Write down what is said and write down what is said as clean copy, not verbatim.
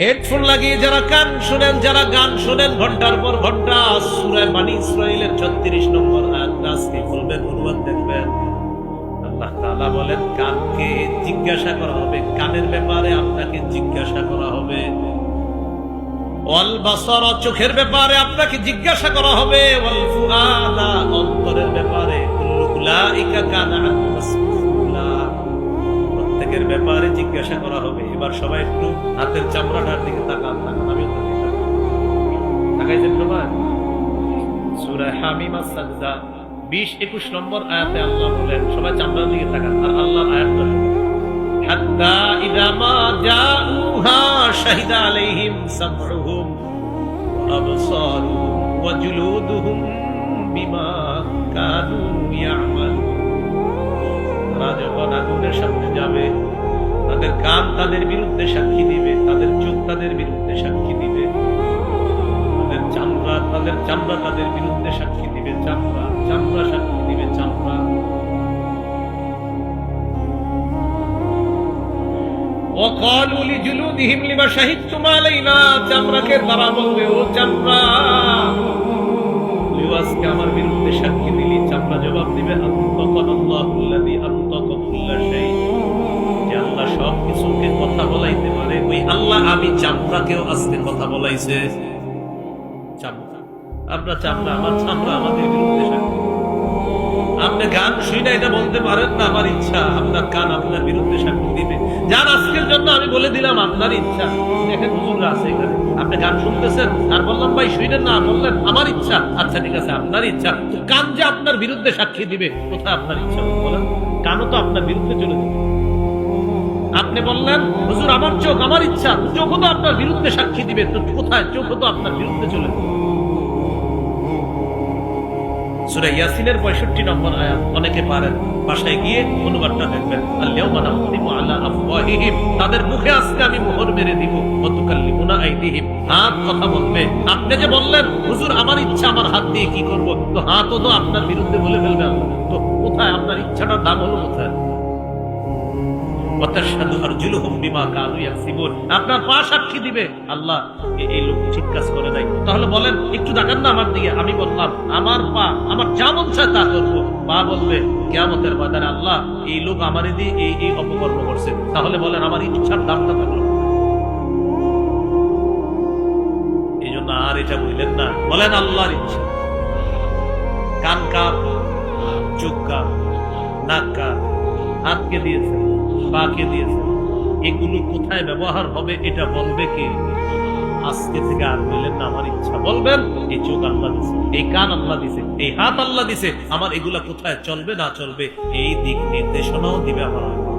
Headphone লাগিয়ে যারা কান শোনেন, যারা গান শোনেন ঘন্টার পর ঘন্টা, সূরা বনী ইসরাঈলের 36 নম্বর আয়াতটা আজকে বলবেন, অনুবাদ দেখবেন। আল্লাহ তাআলা বলেন কানকে জিজ্ঞাসা করা হবে, কানের ব্যাপারে আপনাকে জিজ্ঞাসা করা হবে। ওয়াল বাসার, চোখের ব্যাপারে আপনাকে জিজ্ঞাসা করা হবে। ওয়াল ফুআদা, অন্তরের ব্যাপারে। কুল্লু উলাইকা কানা আনহু মাসউলা, প্রত্যেকের ব্যাপারে জিজ্ঞাসা করা হবে। এবার সবাই একটু হাতের চামড়াটার দিকে তাকান, আমি তাকাইছেন সবাই? সূরা হামিম আস-সাজদা 20-21 নম্বর আয়াতে আল্লাহ বলেন, সবাই চামড়ার দিকে তাকান আর আল্লাহর আয়াতটা শুনুন। হাত্তা ইযা মা জাউহা শাহিদা আলাইহিম সামউহুম ওয়া আবসারুহুম ওয়া জুলুদুহুম বিমা কানু ইয়ামালুন। তারা যখন আগুনের সামনে যাবে, তাদের কান তাদের বিরুদ্ধে সাক্ষী দিবে, তাদের চোখ তাদের বিরুদ্ধে সাক্ষী দিবে, তাদের চামড়া তাদের বিরুদ্ধে সাক্ষী দিবে, চামড়া সাক্ষী দিবে, চামড়া। وقالوا لجلودهم لما شهدتم علينا, চামড়াকে তারা বলবে, ও চামড়া তুই আজকে আমার বিরুদ্ধে সাক্ষী দিলি। চামড়া জবাব দিবে, আনতাকাল্লাহুল্লাযী আনতাকা কুল্লা শাই, যে আল্লাহ সব কিছুকে কথা বলাইতে পারে, ওই আল্লাহ আমি চামড়াকেও আজকে কথা বলাইছে। চামড়া, আমরা চামড়া, আমার চামড়া আমাদের বিরুদ্ধে সাক্ষী। আপনি গান শুনে এটা বলতে পারেন না আমার ইচ্ছা, আপনার কান আপনার বিরুদ্ধে সাক্ষী দিবে। যার আজকের জন্য আমি বলে দিলাম আপনার ইচ্ছা। দেখেন হুজুররা আছে এখানে, আপনি গান শুনতেছেন আর বললাম ভাই শুনেন না, বললেন আমার ইচ্ছা। আচ্ছা ঠিক আছে, আপনার ইচ্ছা, তো কান যে আপনার বিরুদ্ধে সাক্ষী দিবে, কোথায় আপনার ইচ্ছা? বলেন, কানও তো আপনার বিরুদ্ধে চলে যাবে। আপনি বললেন হুজুর আমার চোখ, আমার ইচ্ছা, চোখও তো আপনার বিরুদ্ধে সাক্ষী দিবে, তো কোথায়? চোখও তো আপনার বিরুদ্ধে চলে যাবে। সূরা ইয়াসিনের 65 নম্বর আয়াত অনেকে পারেন, বাসায় গিয়ে অনুবাদটা দেখবেন। আল-ইয়াওমা নাখতিমু আলা আফওয়াহিহিম, তাদের মুখে আজকে আমি মোহর মেরে দিব। ওয়া তুকাল্লিমুনা আইদিহিম, হাত কথা বলবে। আপনি যে বললেন হুজুর আমার ইচ্ছা, আমার হাত দিয়ে কি করব, তো হাতও তো আপনার বিরুদ্ধে বলে ফেলবে আল্লাহ। তো কোথায় আপনার ইচ্ছাটার দাম হলো কোথায়? আপনার পা সাক্ষী দিবে, আল্লাহ এই লোক ঠিক কাজ করে নাই। তাহলে বলেন একটু দেখান না আমার দিকে। আমি বললাম আমার পা, আমার যা মন চায় তা করবো। পা বলবে কিয়ামতের ময়দানে, আল্লাহ এই লোক আমারে দিয়ে এই অপকর্ম করছে। তাহলে বলেন আমার ইচ্ছার দামটা থাকলো। এই জন্য আর এটা বললেন না, বলেন আল্লাহর ইচ্ছা। কান কাপ, চোখ কাপ, নাক কাপ, হাতকে দিয়েছে, পাকে দিয়েছে, এগুলো কোথায় ব্যবহার হবে এটা বলবে কে? আজকে থেকে আর বললেন না আমার ইচ্ছা, বলবেন এই চোখ আল্লাহ দিছে, এই কান আল্লাহ দিছে, এই হাত আল্লাহ দিছে, আমার এগুলা কোথায় চলবে না চলবে এই দিক নির্দেশনাও দিবে আমার আল্লাহ।